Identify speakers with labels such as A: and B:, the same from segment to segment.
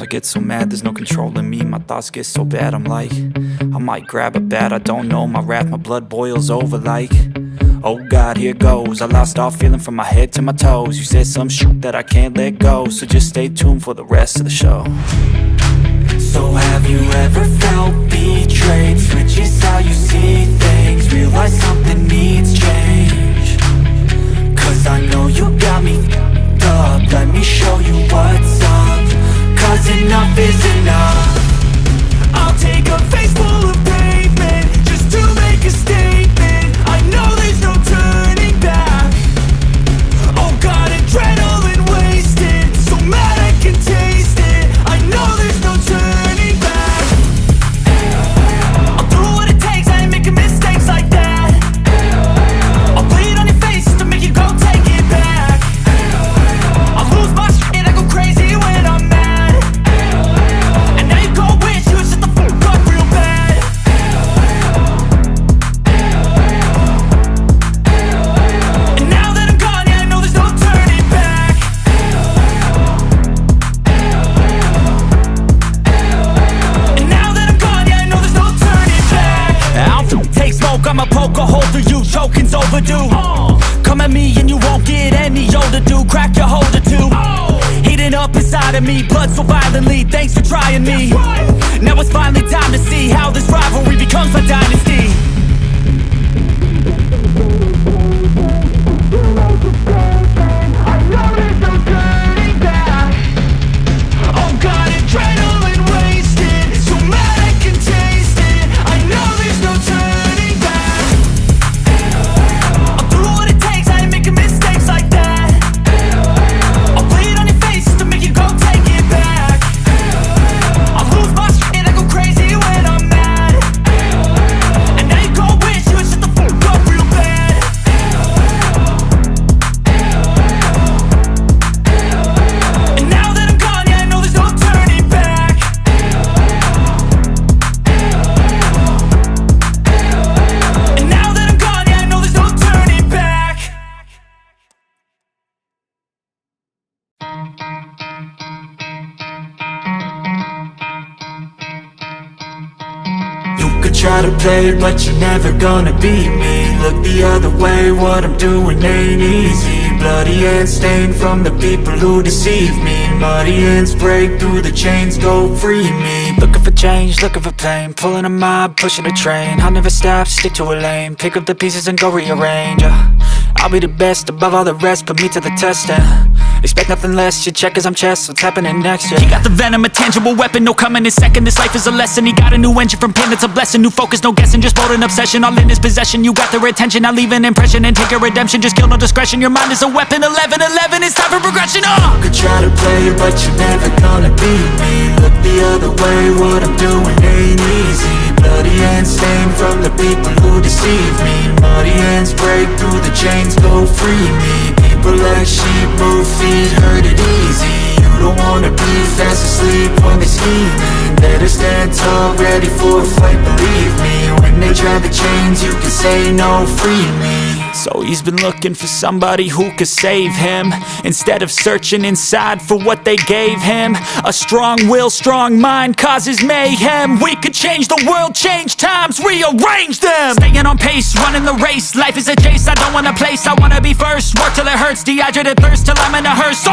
A: I get so mad, there's no controlling me. My thoughts get so bad, I'm like, I might grab a bat, I don't know. My wrath, my blood boils over like, oh God, here goes. I lost all feeling from my head to my toes. You said some shit that I can't let go, so just stay tuned for the rest of the show. So have you ever felt betrayed? Switches how you see things, realize something needs change. Cause I know you got me f***ed up, let me show you what's up. Cause enough is enough. I'll take a face full of pavement just to make a statement. I know there's no turning back. Oh God, adrenaline wasted, so mad I can taste it. I know there's no turning back. I'll do what it takes, I ain't making mistakes like that. I'll bleed on your face just to make you go take it back. I'll lose my shit, I go crazy when I'm mad. And now you go wish you would shut the fuck up real bad. And now that I'm gone, yeah, I know there's no turning back. And now that I'm gone, yeah, I know there's no turning back. I'll take smoke, I'ma poke a hole through you, choking's overdue. Come at me and you won't get any older, dude. Crack your holder too. Heating up inside of me, blood so violently. Thanks for trying me. Now it's finally time to see how this rivalry becomes a dynasty. I know there's no turning back. Oh God, adrenaline wasted, so mad I can taste it. I know there's no turning back. I'll do what it takes, I ain't making mistakes like that. I'll bleed on your face just to make you go take it back. I'll lose my shit, I go crazy when I'm mad. And now you go wish you would shut the fuck up real bad. And now that I'm gone, yeah, I know there's no turning back. And now that I'm gone, yeah, I know there's no turning back. You could try to play, but you're never gonna beat me. Look the other way, what I'm doing ain't easy. Bloody hands stained from the people who deceive me. Muddy hands break through the chains, go free me. Looking for change, looking for pain, pulling a mob, pushing a train. I'll never stop, stick to a lane, pick up the pieces and go rearrange. I'll be the best above all the rest, put me to the test and expect nothing less. You check as I'm chess, what's happening next? Yeah. He got the venom, a tangible weapon, no coming in second. This life is a lesson, he got a new engine from pain, it's a blessing. New focus, no guessing, just bold and obsession, all in his possession. You got their attention, I'll leave an impression and take a redemption. Just kill, no discretion, your mind is a weapon. 11-11, it's time for progression. You could try to play, but you're never gonna beat me. Look the other way, what I'm doing ain't easy. Bloody hands stained from the people who deceive me. Muddy hands break through the chains, go free me. People like sheep, move feet, hurt it easy. You don't wanna be fast asleep when they're scheming. Better stand tall, ready for a fight, believe me. When they try the chains, you can say no, free me. So he's been looking for somebody who could save him, instead of searching inside for what they gave him. A strong will, strong mind causes mayhem. We could change the world, change times, rearrange them. Staying on pace, running the race. Life is a chase, I don't want a place, I wanna be first. Work till it hurts, dehydrated thirst till I'm in a hearse.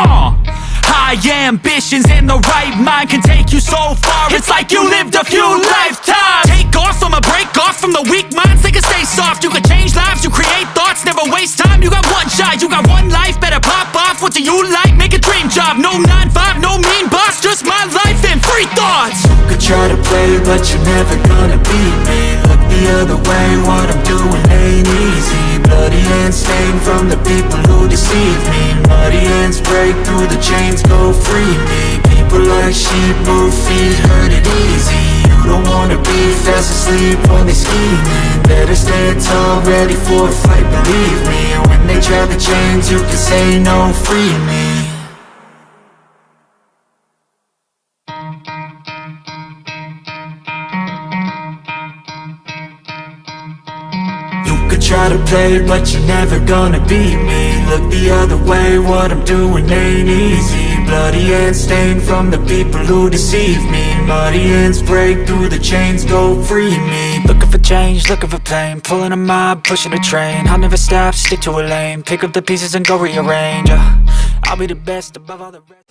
A: High ambitions and the right mind can take you so far. It's like you lived a few lifetimes. Take off from a break off from the weak minds, they can stay soft. You can change lives, you create thoughts, never waste time. You got one shot, you got one life, better pop off. What do you like? Make a dream job. No 9-5, no mean boss, just my life and free thoughts. You could try to play, but you're never gonna beat me. Look the other way, what I'm doing ain't easy. Bloody hands stained from the people who deceive me. Muddy hands break through the chains, go free me. People like sheep, move feet, hurt it easy. You don't wanna be fast asleep when they're scheming. Better stand tall, ready for a fight, believe me. When they try the chains, you can say no, free me. Try to play, but you're never gonna beat me. Look the other way, what I'm doing ain't easy. Bloody hands stained from the people who deceive me. Muddy hands break through the chains, go free me.
B: Looking for change, looking for pain, pulling a mob, pushing a train. I'll never stop, stick to a lane, pick up the pieces and go rearrange. I'll be the best above all the rest.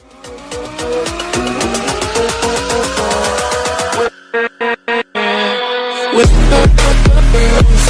B: With